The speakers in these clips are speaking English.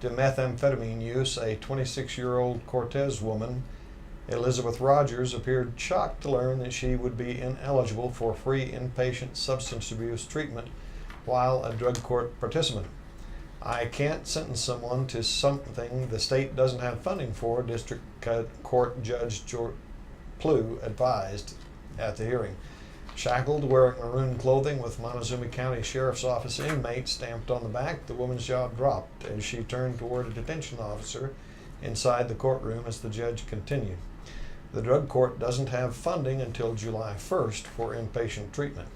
to methamphetamine use, a 26-year-old Cortez woman, Elizabeth Rogers, appeared shocked to learn that she would be ineligible for free inpatient substance abuse treatment while a drug court participant. "I can't sentence someone to something the state doesn't have funding for," District Court Judge George Plew advised at the hearing. Shackled, wearing maroon clothing with Montezuma County Sheriff's Office inmate stamped on the back, the woman's jaw dropped as she turned toward a detention officer inside the courtroom as the judge continued. The drug court doesn't have funding until July 1st for inpatient treatment.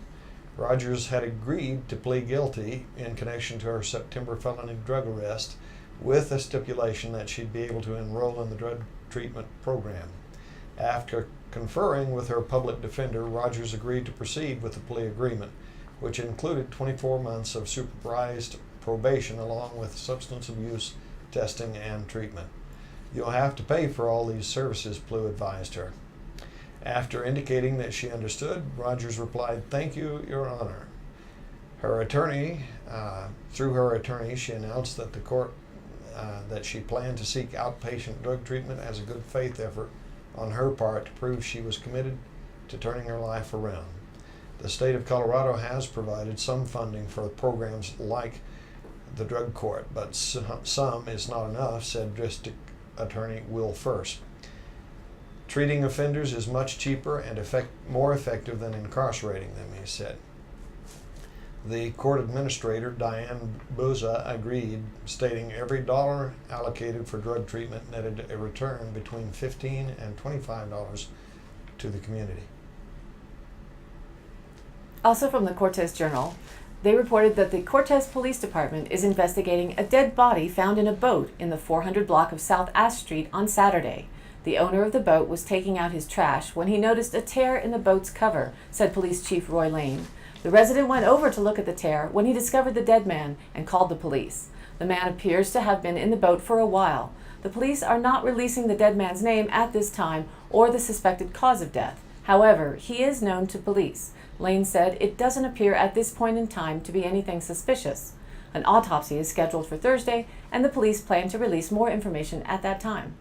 Rogers had agreed to plead guilty in connection to her September felony drug arrest with a stipulation that she'd be able to enroll in the drug treatment program. After conferring with her public defender, Rogers agreed to proceed with the plea agreement, which included 24 months of supervised probation along with substance abuse testing and treatment. "You'll have to pay for all these services," Plew advised her. After indicating that she understood, Rogers replied, "Thank you, Your Honor." Her attorney, through her attorney, she announced that the court that she planned to seek outpatient drug treatment as a good faith effort on her part to prove she was committed to turning her life around. The state of Colorado has provided some funding for programs like the drug court, but some is not enough, said District Attorney Will First. "Treating offenders is much cheaper and more effective than incarcerating them," he said. The court administrator, Diane Boza, agreed, stating every dollar allocated for drug treatment netted a return between $15 and $25 to the community. Also from the Cortez Journal, they reported that the Cortez Police Department is investigating a dead body found in a boat in the 400 block of South Ash Street on Saturday. The owner of the boat was taking out his trash when he noticed a tear in the boat's cover, said Police Chief Roy Lane. The resident went over to look at the tear when he discovered the dead man and called the police. The man appears to have been in the boat for a while. The police are not releasing the dead man's name at this time or the suspected cause of death. However, he is known to police. Lane said it doesn't appear at this point in time to be anything suspicious. An autopsy is scheduled for Thursday, and the police plan to release more information at that time.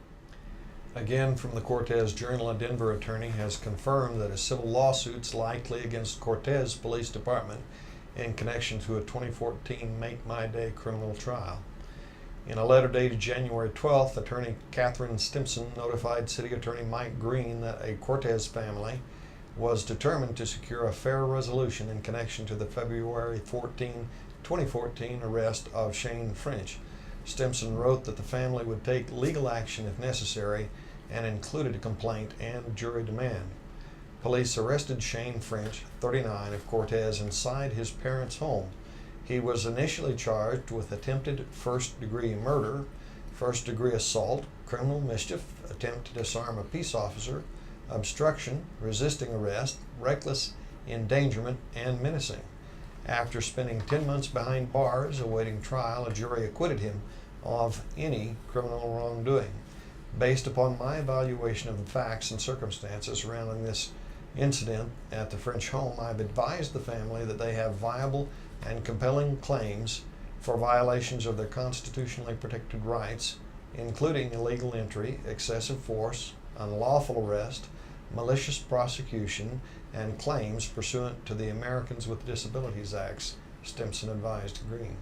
Again, from the Cortez Journal, a Denver attorney has confirmed that a civil lawsuit is likely against Cortez Police Department in connection to a 2014 Make My Day criminal trial. In a letter dated January 12th, attorney Catherine Stimson notified City Attorney Mike Green that a Cortez family was determined to secure a fair resolution in connection to the February 14, 2014 arrest of Shane French. Stimson wrote that the family would take legal action if necessary and included a complaint and jury demand. Police arrested Shane French, 39, of Cortez inside his parents' home. He was initially charged with attempted first-degree murder, first-degree assault, criminal mischief, attempt to disarm a peace officer, obstruction, resisting arrest, reckless endangerment, and menacing. After spending 10 months behind bars awaiting trial, a jury acquitted him of any criminal wrongdoing. Based upon my evaluation of the facts and circumstances surrounding this incident at the French home, I've advised the family that they have viable and compelling claims for violations of their constitutionally protected rights, including illegal entry, excessive force, unlawful arrest, malicious prosecution, and claims pursuant to the Americans with Disabilities Acts, Stimson advised Green.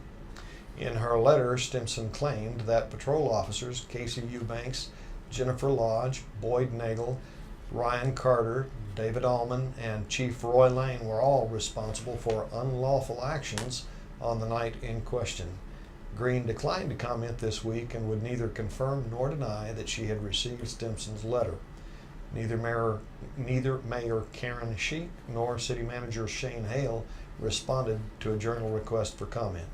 In her letter, Stimson claimed that patrol officers Casey Eubanks, Jennifer Lodge, Boyd Nagel, Ryan Carter, David Allman, and Chief Roy Lane were all responsible for unlawful actions on the night in question. Green declined to comment this week and would neither confirm nor deny that she had received Stimson's letter. Neither Mayor Karen Sheik nor City Manager Shane Hale responded to a journal request for comment.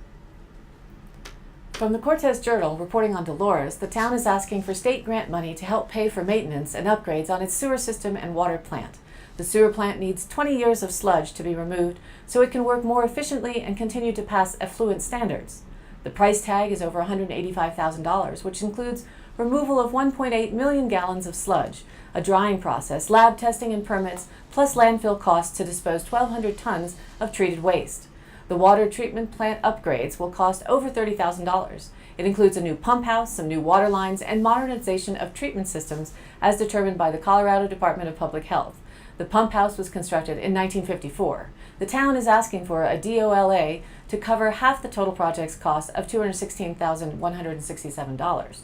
From the Cortez Journal, reporting on Dolores, the town is asking for state grant money to help pay for maintenance and upgrades on its sewer system and water plant. The sewer plant needs 20 years of sludge to be removed so it can work more efficiently and continue to pass effluent standards. The price tag is over $185,000, which includes removal of 1.8 million gallons of sludge, a drying process, lab testing and permits, plus landfill costs to dispose 1,200 tons of treated waste. The water treatment plant upgrades will cost over $30,000. It includes a new pump house, some new water lines, and modernization of treatment systems as determined by the Colorado Department of Public Health. The pump house was constructed in 1954. The town is asking for a DOLA to cover half the total project's cost of $216,167.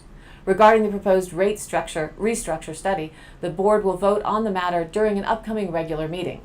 Regarding the proposed rate restructure study, the board will vote on the matter during an upcoming regular meeting.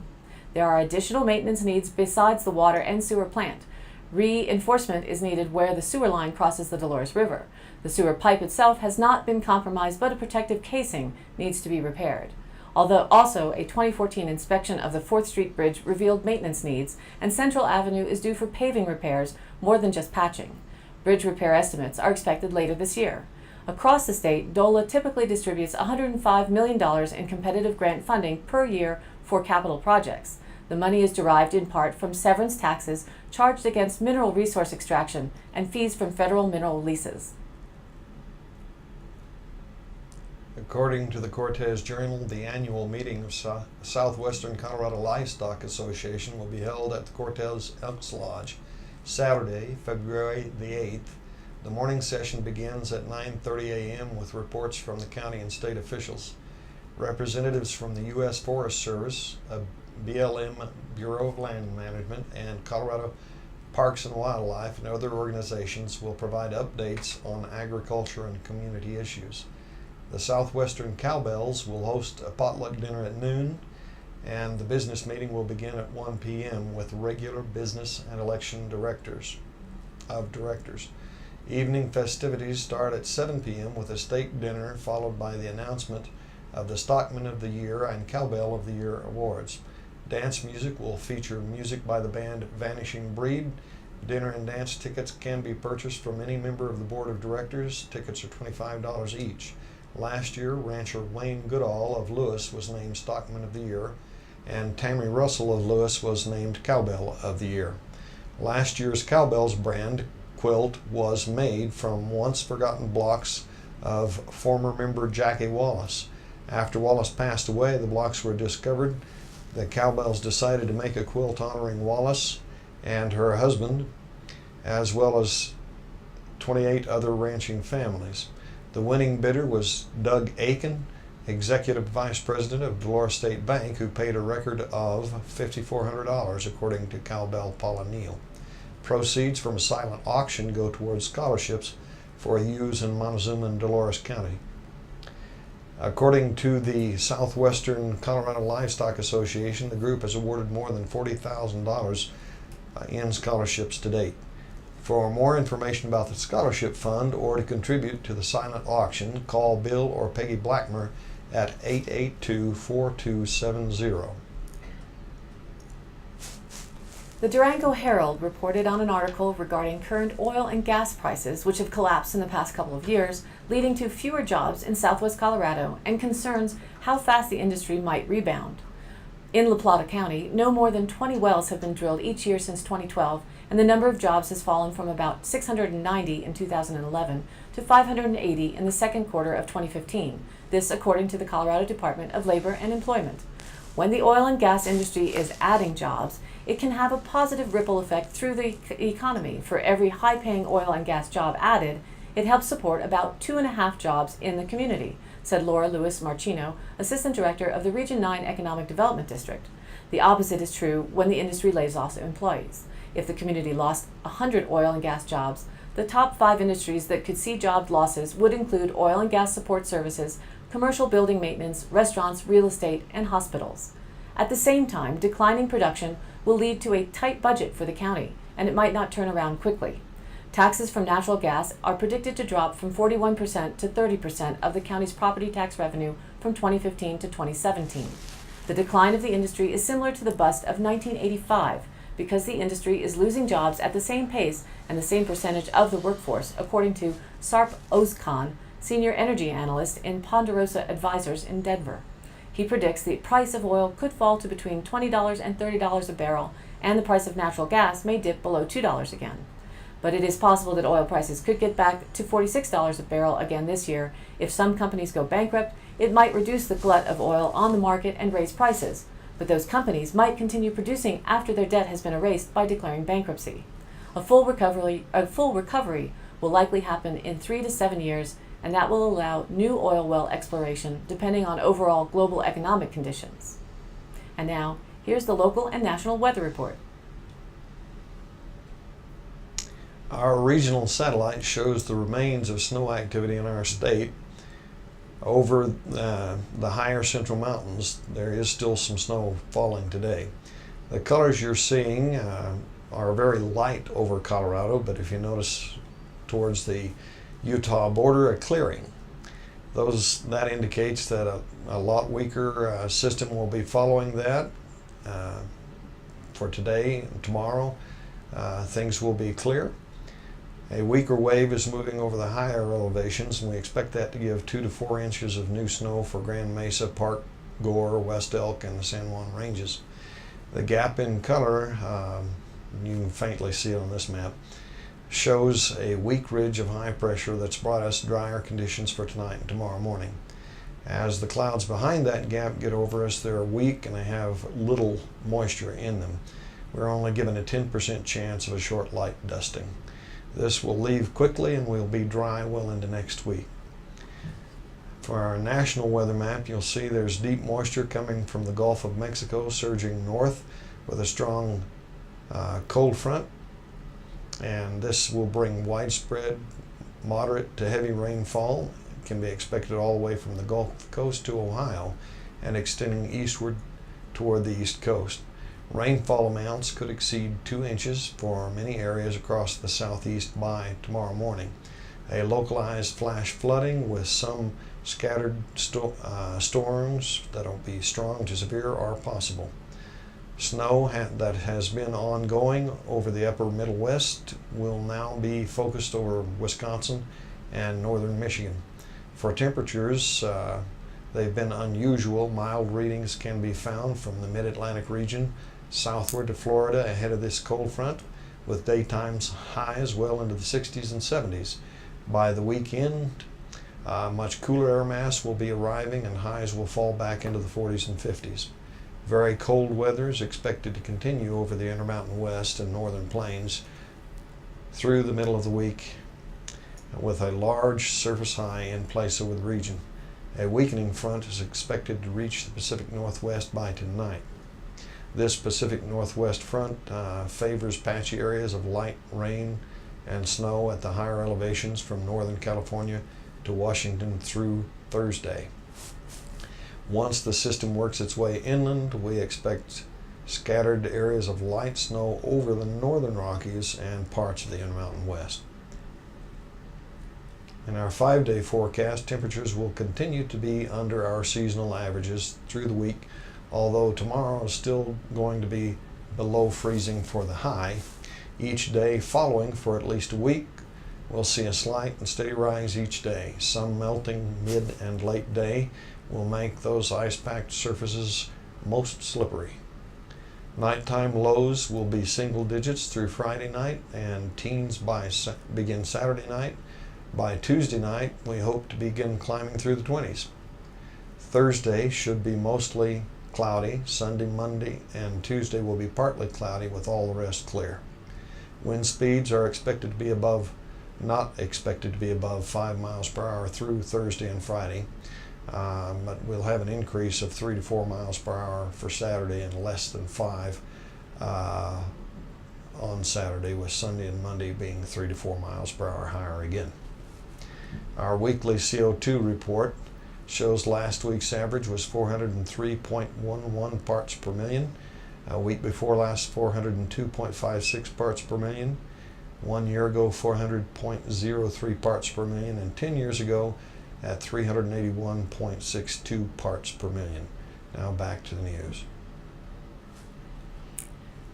There are additional maintenance needs besides the water and sewer plant. Reinforcement is needed where the sewer line crosses the Dolores River. The sewer pipe itself has not been compromised, but a protective casing needs to be repaired. Although also a 2014 inspection of the 4th Street Bridge revealed maintenance needs, and Central Avenue is due for paving repairs more than just patching. Bridge repair estimates are expected later this year. Across the state, DOLA typically distributes $105 million in competitive grant funding per year for capital projects. The money is derived in part from severance taxes charged against mineral resource extraction and fees from federal mineral leases. According to the Cortez Journal, the annual meeting of Southwestern Colorado Livestock Association will be held at the Cortez Elks Lodge Saturday, February the 8th. The morning session begins at 9:30 a.m. with reports from the county and state officials. Representatives from the U.S. Forest Service, BLM Bureau of Land Management, and Colorado Parks and Wildlife and other organizations will provide updates on agriculture and community issues. The Southwestern Cowbells will host a potluck dinner at noon, and the business meeting will begin at 1 p.m. with regular business and election directors. Evening festivities start at 7 p.m. with a steak dinner followed by the announcement of the Stockman of the Year and Cowbell of the Year awards. Dance music will feature music by the band Vanishing Breed. Dinner and dance tickets can be purchased from any member of the board of directors. Tickets are $25 each. Last year, rancher Wayne Goodall of Lewis was named Stockman of the Year, and Tammy Russell of Lewis was named Cowbell of the Year. Last year's Cowbells brand quilt was made from once forgotten blocks of former member Jackie Wallace. After Wallace passed away, the blocks were discovered. The Cowbells decided to make a quilt honoring Wallace and her husband, as well as 28 other ranching families. The winning bidder was Doug Aiken, Executive Vice President of Dolores State Bank, who paid a record of $5,400, according to Cowbell Paula Neal. Proceeds from a silent auction go towards scholarships for youths in Montezuma and Dolores County. According to the Southwestern Colorado Livestock Association, the group has awarded more than $40,000 in scholarships to date. For more information about the scholarship fund or to contribute to the silent auction, call Bill or Peggy Blackmer at 882-4270. The Durango Herald reported on an article regarding current oil and gas prices, which have collapsed in the past couple of years, leading to fewer jobs in southwest Colorado and concerns how fast the industry might rebound. In La Plata County, no more than 20 wells have been drilled each year since 2012, and the number of jobs has fallen from about 690 in 2011 to 580 in the second quarter of 2015. This according to the Colorado Department of Labor and Employment. When the oil and gas industry is adding jobs, it can have a positive ripple effect through the economy. For every high-paying oil and gas job added, it helps support about 2.5 jobs in the community, said Laura Lewis Marchino, Assistant Director of the Region 9 Economic Development District. The opposite is true when the industry lays off employees. If the community lost 100 oil and gas jobs, the top 5 industries that could see job losses would include oil and gas support services, commercial building maintenance, restaurants, real estate, and hospitals. At the same time, declining production will lead to a tight budget for the county, and it might not turn around quickly. Taxes from natural gas are predicted to drop from 41% to 30% of the county's property tax revenue from 2015 to 2017. The decline of the industry is similar to the bust of 1985 because the industry is losing jobs at the same pace and the same percentage of the workforce, according to Sarp Ozkan, Senior Energy Analyst in Ponderosa Advisors in Denver. He predicts the price of oil could fall to between $20 and $30 a barrel, and the price of natural gas may dip below $2 again. But it is possible that oil prices could get back to $46 a barrel again this year. If some companies go bankrupt, it might reduce the glut of oil on the market and raise prices. But those companies might continue producing after their debt has been erased by declaring bankruptcy. A full recovery will likely happen in 3 to 7 years, and that will allow new oil well exploration depending on overall global economic conditions. And now, here's the local and national weather report. Our regional satellite shows the remains of snow activity in our state. Over the higher central mountains, there is still some snow falling today. The colors you're seeing are very light over Colorado, but if you notice towards the Utah border, a clearing. That indicates that a lot weaker system will be following that for today and tomorrow. Things will be clear. A weaker wave is moving over the higher elevations, and we expect that to give 2 to 4 inches of new snow for Grand Mesa, Park, Gore, West Elk, and the San Juan ranges. The gap in color, you can faintly see it on this map, shows a weak ridge of high pressure that's brought us drier conditions for tonight and tomorrow morning. As the clouds behind that gap get over us, they're weak and they have little moisture in them. We're only given a 10% chance of a short light dusting. This will leave quickly and we'll be dry well into next week. For our national weather map, you'll see there's deep moisture coming from the Gulf of Mexico surging north with a strong cold front, and this will bring widespread moderate to heavy rainfall. It can be expected all the way from the Gulf Coast to Ohio and extending eastward toward the East Coast. Rainfall amounts could exceed 2 inches for many areas across the southeast by tomorrow morning. A localized flash flooding with some scattered storms that'll be strong to severe are possible. Snow that has been ongoing over the upper Middle West will now be focused over Wisconsin and northern Michigan. For temperatures, they've been unusual. Mild readings can be found from the mid-Atlantic region southward to Florida ahead of this cold front, with daytimes highs well into the 60s and 70s. By the weekend, much cooler air mass will be arriving and highs will fall back into the 40s and 50s. Very cold weather is expected to continue over the Intermountain West and Northern Plains through the middle of the week, with a large surface high in place over the region. A weakening front is expected to reach the Pacific Northwest by tonight. This Pacific Northwest front favors patchy areas of light rain and snow at the higher elevations from Northern California to Washington through Thursday. Once the system works its way inland, we expect scattered areas of light snow over the northern Rockies and parts of the Intermountain West. In our 5-day forecast, temperatures will continue to be under our seasonal averages through the week, although tomorrow is still going to be below freezing for the high. Each day following for at least a week, we'll see a slight and steady rise each day. Some melting mid and late day will make those ice-packed surfaces most slippery. Nighttime lows will be single digits through Friday night and teens begin Saturday night. By Tuesday night, we hope to begin climbing through the 20s. Thursday should be mostly cloudy. Sunday, Monday, and Tuesday will be partly cloudy with all the rest clear. Wind speeds are not expected to be above 5 miles per hour through Thursday and Friday, but we'll have an increase of 3 to 4 miles per hour for Saturday and less than 5 on Saturday, with Sunday and Monday being 3 to 4 miles per hour higher again. Our weekly CO2 report shows last week's average was 403.11 parts per million. A week before last, 402.56 parts per million. 1 year ago, 400.03 parts per million, and 10 years ago at 381.62 parts per million. Now back to the news.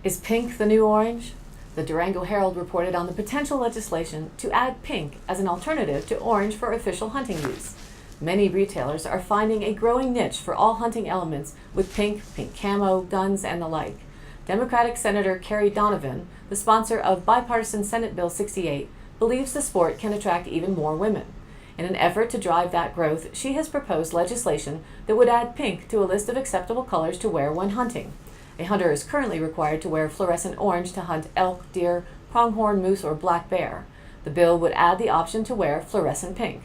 Is pink the new orange? The Durango Herald reported on the potential legislation to add pink as an alternative to orange for official hunting use. Many retailers are finding a growing niche for all hunting elements with pink, pink camo, guns, and the like. Democratic Senator Carrie Donovan, the sponsor of bipartisan Senate Bill 68, believes the sport can attract even more women. In an effort to drive that growth, she has proposed legislation that would add pink to a list of acceptable colors to wear when hunting. A hunter is currently required to wear fluorescent orange to hunt elk, deer, pronghorn, moose, or black bear. The bill would add the option to wear fluorescent pink.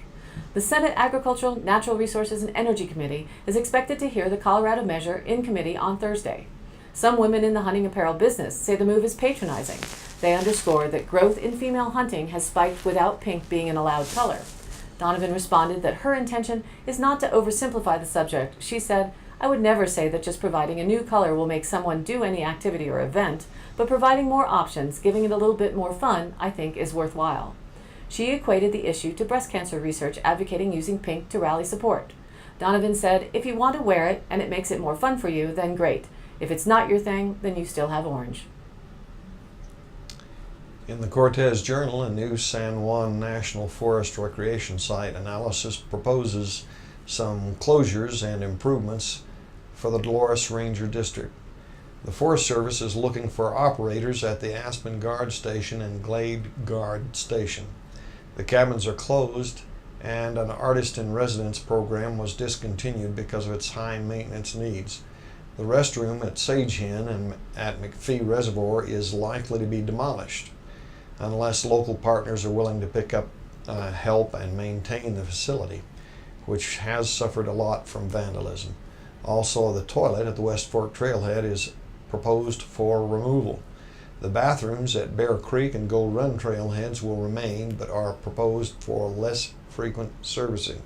The Senate Agricultural, Natural Resources, and Energy Committee is expected to hear the Colorado measure in committee on Thursday. Some women in the hunting apparel business say the move is patronizing. They underscore that growth in female hunting has spiked without pink being an allowed color. Donovan responded that her intention is not to oversimplify the subject. She said, "I would never say that just providing a new color will make someone do any activity or event, but providing more options, giving it a little bit more fun, I think is worthwhile." She equated the issue to breast cancer research advocating using pink to rally support. Donovan said, "If you want to wear it and it makes it more fun for you, then great. If it's not your thing, then you still have orange." In the Cortez Journal, a new San Juan National Forest Recreation Site analysis proposes some closures and improvements for the Dolores Ranger District. The Forest Service is looking for operators at the Aspen Guard Station and Glade Guard Station. The cabins are closed, and an artist-in-residence program was discontinued because of its high maintenance needs. The restroom at Sage Hen and at McPhee Reservoir is likely to be demolished unless local partners are willing to pick up help and maintain the facility, which has suffered a lot from vandalism. Also, the toilet at the West Fork Trailhead is proposed for removal. The bathrooms at Bear Creek and Gold Run trailheads will remain, but are proposed for less frequent servicing.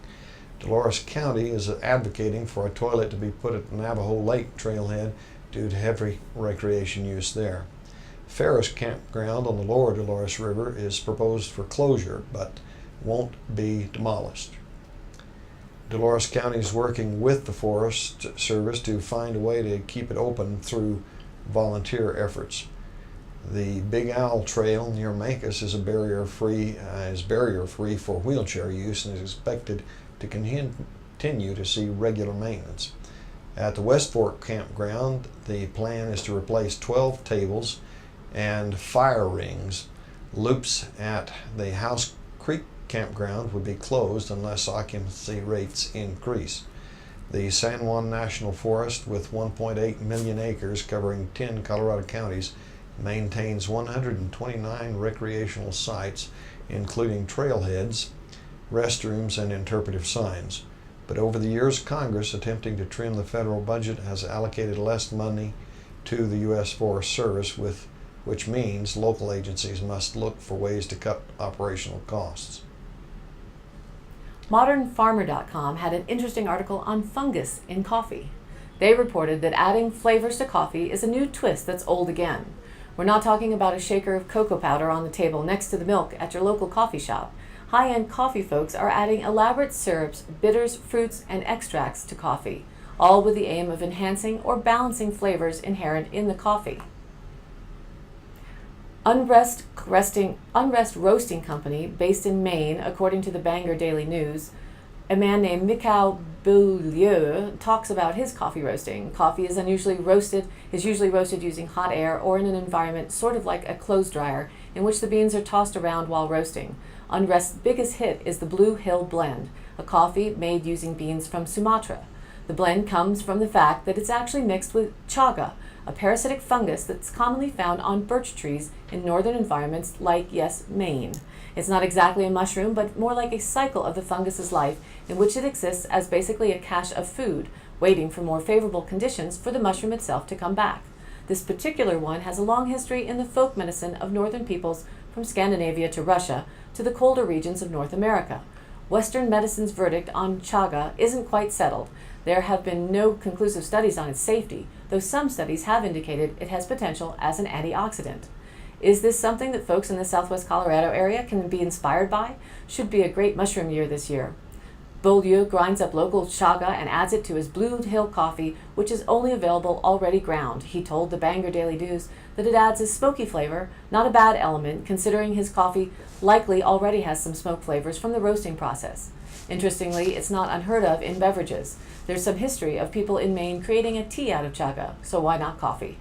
Dolores County is advocating for a toilet to be put at Navajo Lake trailhead due to heavy recreation use there. Ferris Campground on the lower Dolores River is proposed for closure, but won't be demolished. Dolores County is working with the Forest Service to find a way to keep it open through volunteer efforts. The Big Owl Trail near Mancos is barrier-free for wheelchair use and is expected to continue to see regular maintenance. At the West Fork Campground, the plan is to replace 12 tables and fire rings. Loops at the House Creek Campground would be closed unless occupancy rates increase. The San Juan National Forest, with 1.8 million acres covering 10 Colorado counties, maintains 129 recreational sites, including trailheads, restrooms, and interpretive signs. But over the years, Congress, attempting to trim the federal budget, has allocated less money to the U.S. Forest Service, which means local agencies must look for ways to cut operational costs. ModernFarmer.com had an interesting article on fungus in coffee. They reported that adding flavors to coffee is a new twist that's old again. We're not talking about a shaker of cocoa powder on the table next to the milk at your local coffee shop. High-end coffee folks are adding elaborate syrups, bitters, fruits, and extracts to coffee, all with the aim of enhancing or balancing flavors inherent in the coffee. Unrest Roasting Company, based in Maine, according to the Bangor Daily News, a man named Mikhail Beaulieu talks about his coffee roasting. Coffee is usually roasted using hot air or in an environment sort of like a clothes dryer in which the beans are tossed around while roasting. Unrest's biggest hit is the Blue Hill Blend, a coffee made using beans from Sumatra. The blend comes from the fact that it's actually mixed with chaga, a parasitic fungus that's commonly found on birch trees in northern environments like, yes, Maine. It's not exactly a mushroom, but more like a cycle of the fungus's life in which it exists as basically a cache of food, waiting for more favorable conditions for the mushroom itself to come back. This particular one has a long history in the folk medicine of northern peoples from Scandinavia to Russia to the colder regions of North America. Western medicine's verdict on chaga isn't quite settled. There have been no conclusive studies on its safety, though some studies have indicated it has potential as an antioxidant. Is this something that folks in the southwest Colorado area can be inspired by? Should be a great mushroom year this year. Beaulieu grinds up local chaga and adds it to his Blue Hill coffee, which is only available already ground. He told the Bangor Daily News that it adds a smoky flavor, not a bad element, considering his coffee likely already has some smoke flavors from the roasting process. Interestingly, it's not unheard of in beverages. There's some history of people in Maine creating a tea out of chaga, so why not coffee?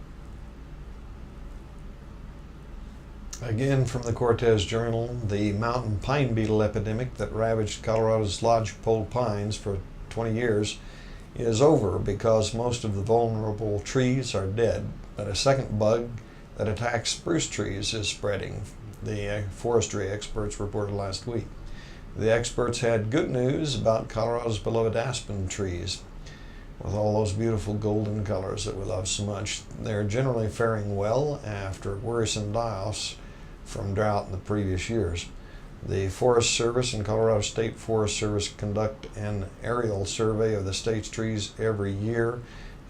Again from the Cortez Journal, the mountain pine beetle epidemic that ravaged Colorado's lodgepole pines for 20 years is over because most of the vulnerable trees are dead, but a second bug that attacks spruce trees is spreading. the forestry experts reported last week. The experts had good news about Colorado's beloved aspen trees. With all those beautiful golden colors that we love so much, they're generally faring well after worrisome die-offs from drought in the previous years. The Forest Service and Colorado State Forest Service conduct an aerial survey of the state's trees every year,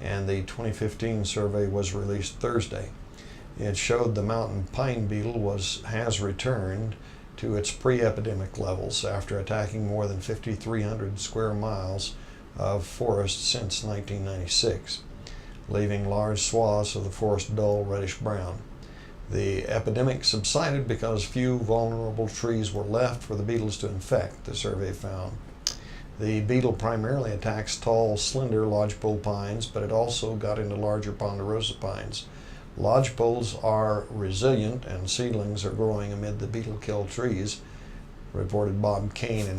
and the 2015 survey was released Thursday. It showed the mountain pine beetle has returned to its pre-epidemic levels after attacking more than 5,300 square miles of forest since 1996, leaving large swaths of the forest dull reddish-brown. The epidemic subsided because few vulnerable trees were left for the beetles to infect, the survey found. The beetle primarily attacks tall, slender lodgepole pines, but it also got into larger ponderosa pines. Lodgepoles are resilient and seedlings are growing amid the beetle-killed trees, reported Bob Kane, an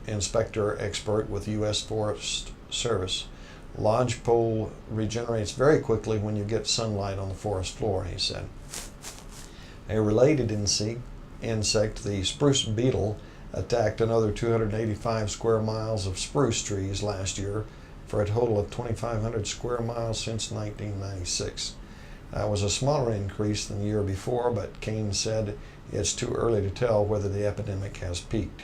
inspector expert with the U.S. Forest Service. Lodgepole regenerates very quickly when you get sunlight on the forest floor, he said. A related insect, the spruce beetle, attacked another 285 square miles of spruce trees last year for a total of 2,500 square miles since 1996. That was a smaller increase than the year before, but Kane said it's too early to tell whether the epidemic has peaked.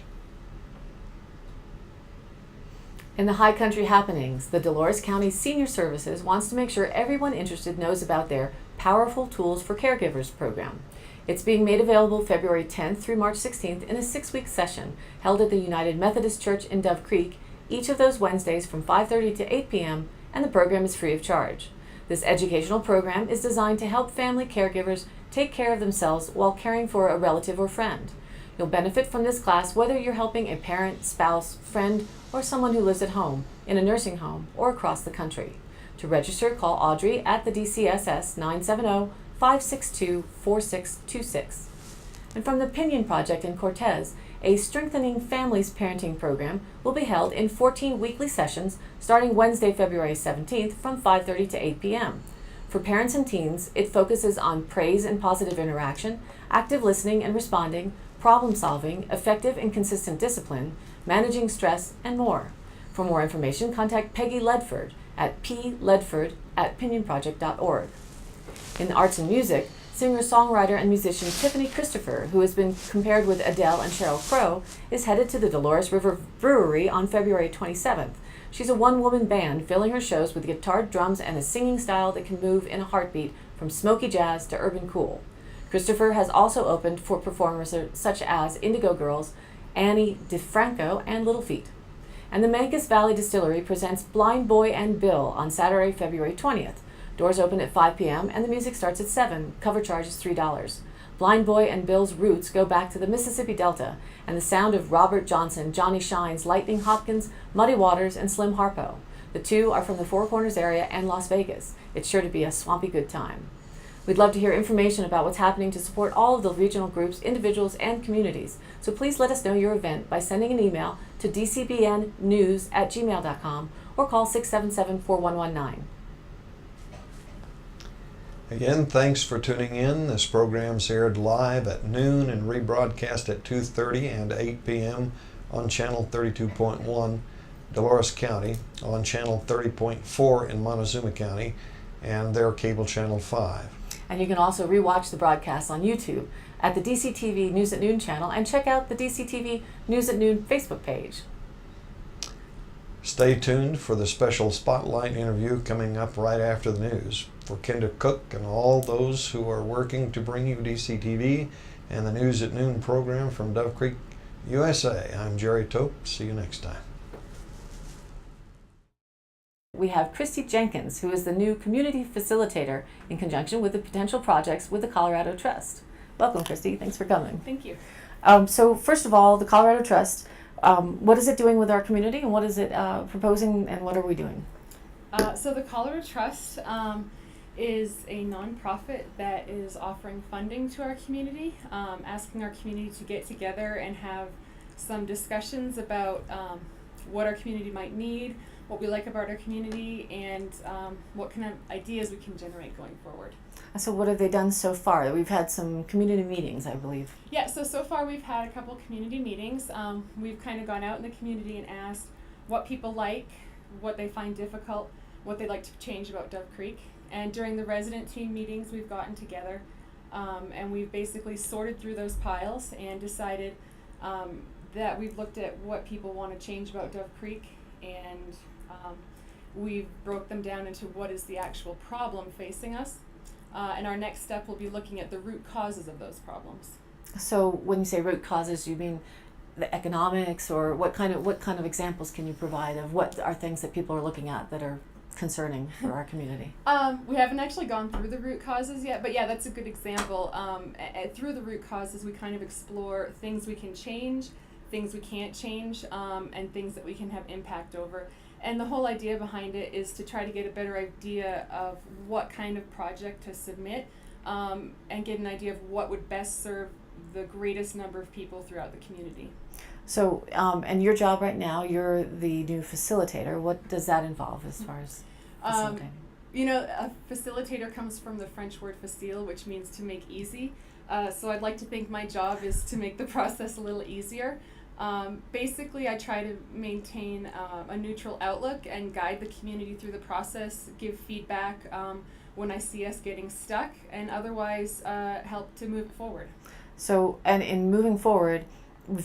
In the High Country happenings, the Dolores County Senior Services wants to make sure everyone interested knows about their Powerful Tools for Caregivers program. It's being made available February 10th through March 16th in a 6-week session held at the United Methodist Church in Dove Creek, each of those Wednesdays from 5:30 to 8 p.m., and the program is free of charge. This educational program is designed to help family caregivers take care of themselves while caring for a relative or friend. You'll benefit from this class whether you're helping a parent, spouse, friend, or someone who lives at home, in a nursing home, or across the country. To register, call Audrey at the DCSS 970-562-4626. And from the Pinion Project in Cortez, a Strengthening Families Parenting program will be held in 14 weekly sessions starting Wednesday, February 17th from 5:30 to 8 p.m. For parents and teens, it focuses on praise and positive interaction, active listening and responding, problem solving, effective and consistent discipline, managing stress, and more. For more information, contact Peggy Ledford at pledford@pinionproject.org. In the arts and music, singer-songwriter and musician Tiffany Christopher, who has been compared with Adele and Sheryl Crow, is headed to the Dolores River Brewery on February 27th. She's a one-woman band filling her shows with guitar, drums, and a singing style that can move in a heartbeat from smoky jazz to urban cool. Christopher has also opened for performers such as Indigo Girls, Annie DeFranco, and Little Feat. And the Mancos Valley Distillery presents Blind Boy and Bill on Saturday, February 20th. Doors open at 5 p.m. and the music starts at 7. Cover charge is $3. Blind Boy and Bill's roots go back to the Mississippi Delta and the sound of Robert Johnson, Johnny Shines, Lightning Hopkins, Muddy Waters, and Slim Harpo. The two are from the Four Corners area and Las Vegas. It's sure to be a swampy good time. We'd love to hear information about what's happening to support all of the regional groups, individuals, and communities. So please let us know your event by sending an email to dcbnnews@gmail.com or call 677-4119. Again, thanks for tuning in. This program's aired live at noon and rebroadcast at 2:30 and 8 p.m. on Channel 32.1 Dolores County, on Channel 30.4 in Montezuma County, and their cable Channel 5. And you can also rewatch the broadcast on YouTube at the DCTV News at Noon channel and check out the DCTV News at Noon Facebook page. Stay tuned for the special Spotlight interview coming up right after the news. For Kendra Cook and all those who are working to bring you DCTV and the News at Noon program from Dove Creek, USA, I'm Jerry Tope. See you next time. We have Cristy Jenkins, who is the new community facilitator in conjunction with the potential projects with the Colorado Trust. Welcome, Cristy. Thanks for coming. Thank you. So first of all, the Colorado Trust, what is it doing with our community, and what is it proposing, and what are we doing? So the Colorado Trust is a nonprofit that is offering funding to our community, asking our community to get together and have some discussions about what our community might need, what we like about our community, and what kind of ideas we can generate going forward. So what have they done so far? We've had some community meetings, I believe. Yeah, so far we've had a couple community meetings. We've kind of gone out in the community and asked what people like, what they find difficult, what they'd like to change about Dove Creek. And during the resident team meetings, we've gotten together and we've basically sorted through those piles and decided that we've looked at what people want to change about Dove Creek, and we've broke them down into what is the actual problem facing us. And our next step will be looking at the root causes of those problems. So when you say root causes, you mean the economics, or what kind of examples can you provide of what are things that people are looking at that are concerning for our community? We haven't actually gone through the root causes yet, but yeah, that's a good example. Through the root causes, we kind of explore things we can change, things we can't change, and things that we can have impact over. And the whole idea behind it is to try to get a better idea of what kind of project to submit, and get an idea of what would best serve the greatest number of people throughout the community. So, and your job right now, you're the new facilitator. What does that involve as far as facilitating? A facilitator comes from the French word facile, which means to make easy. So I'd like to think my job is to make the process a little easier. Basically, I try to maintain a neutral outlook and guide the community through the process, give feedback when I see us getting stuck, and otherwise help to move forward. So, and in moving forward,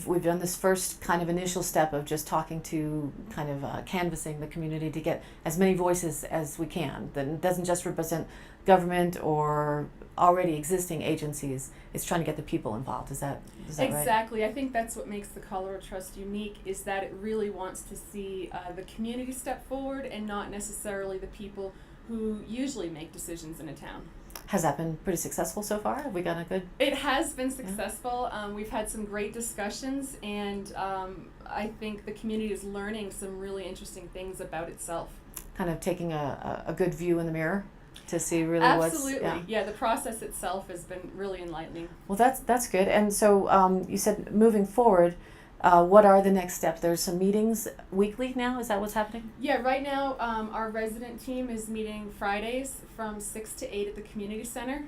we've done this first kind of initial step of just talking to, kind of canvassing the community to get as many voices as we can. That it doesn't just represent government or already existing agencies. It's trying to get the people involved. Is that right? Exactly. I think that's what makes the Colorado Trust unique, is that it really wants to see the community step forward and not necessarily the people who usually make decisions in a town. Has that been pretty successful so far? Have we got a good... It has been successful. We've had some great discussions, and I think the community is learning some really interesting things about itself. Kind of taking a good view in the mirror to see really Absolutely. what's... Yeah, the process itself has been really enlightening. Well, that's good. And so you said moving forward, what are the next steps? There's some meetings weekly now. Is that what's happening? Yeah, right now our resident team is meeting Fridays from 6 to 8 at the community center.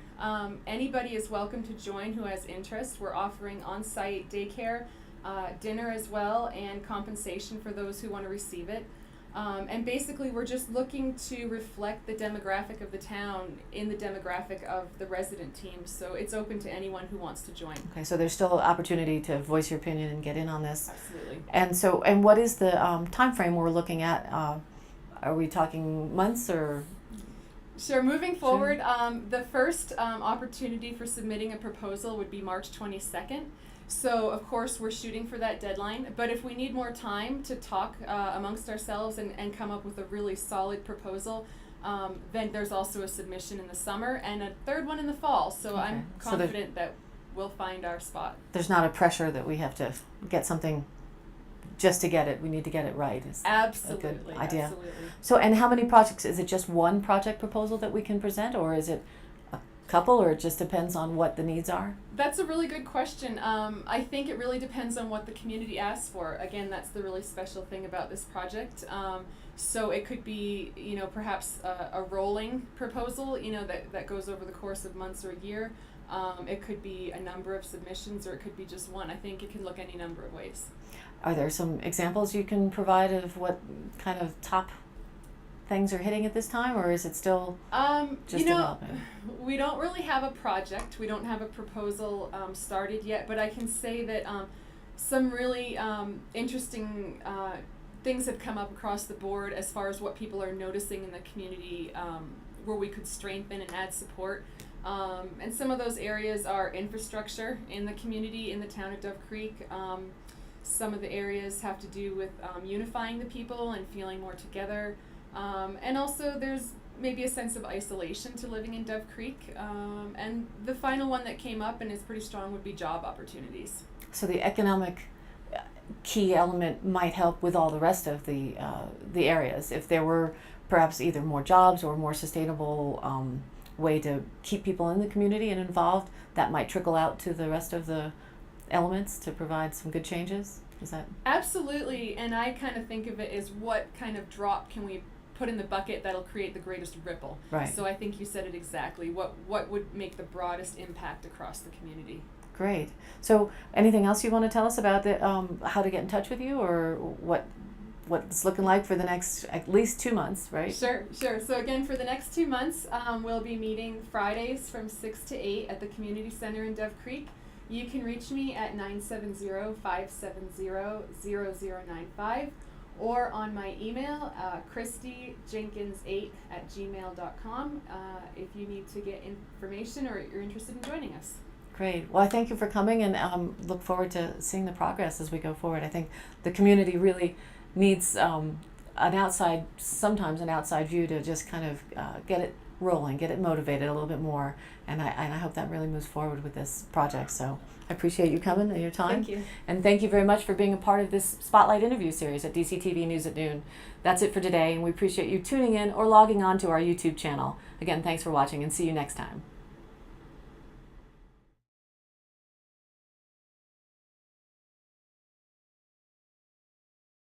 Anybody is welcome to join who has interest. We're offering on-site daycare, dinner as well, and compensation for those who want to receive it. And basically, we're just looking to reflect the demographic of the town in the demographic of the resident team. So it's open to anyone who wants to join. Okay, so there's still opportunity to voice your opinion and get in on this. Absolutely. And what is the time frame we're looking at? Are we talking months or? Sure. Moving forward, the first opportunity for submitting a proposal would be March 22nd. So, of course, we're shooting for that deadline. But if we need more time to talk amongst ourselves and come up with a really solid proposal, then there's also a submission in the summer and a third one in the fall. So Okay. I'm confident that we'll find our spot. There's not a pressure that we have to get something just to get it. We need to get it right. Is Absolutely. a good idea. Absolutely. So, and how many projects? Is it just one project proposal that we can present, or is it a couple, or it just depends on what the needs are? That's a really good question. I think it really depends on what the community asks for. Again, that's the really special thing about this project. So it could be, perhaps a rolling proposal, that goes over the course of months or a year. It could be a number of submissions, or it could be just one. I think it can look any number of ways. Are there some examples you can provide of what kind of top things are hitting at this time, or is it still just developing? We don't really have a project. We don't have a proposal started yet, but I can say that some really interesting things have come up across the board as far as what people are noticing in the community, where we could strengthen and add support. And some of those areas are infrastructure in the community, in the town of Dove Creek. Some of the areas have to do with unifying the people and feeling more together. And also there's maybe a sense of isolation to living in Dove Creek. And the final one that came up and is pretty strong would be job opportunities. So the economic key element might help with all the rest of the areas. If there were perhaps either more jobs or more sustainable way to keep people in the community and involved, that might trickle out to the rest of the elements to provide some good changes. Is that Absolutely, and I kind of think of it as what kind of drop can we put in the bucket that'll create the greatest ripple. right? So I think you said it exactly. What would make the broadest impact across the community? Great. So, anything else you want to tell us about the how to get in touch with you, or what it's looking like for the next at least 2 months, right? Sure. So again, for the next 2 months, we'll be meeting Fridays from 6 to 8 at the Community Center in Dove Creek. You can reach me at 970-570-0095 or on my email, CristyJenkins8@gmail.com, if you need to get information or you're interested in joining us. Great. Well, I thank you for coming, and look forward to seeing the progress as we go forward. I think the community really needs sometimes an outside view to just kind of get it rolling, get it motivated a little bit more, and I hope that really moves forward with this project. So I appreciate you coming and your time. Thank you. And thank you very much for being a part of this Spotlight interview series at DCTV News at Noon. That's it for today, and we appreciate you tuning in or logging on to our YouTube channel. Again, thanks for watching, and see you next time.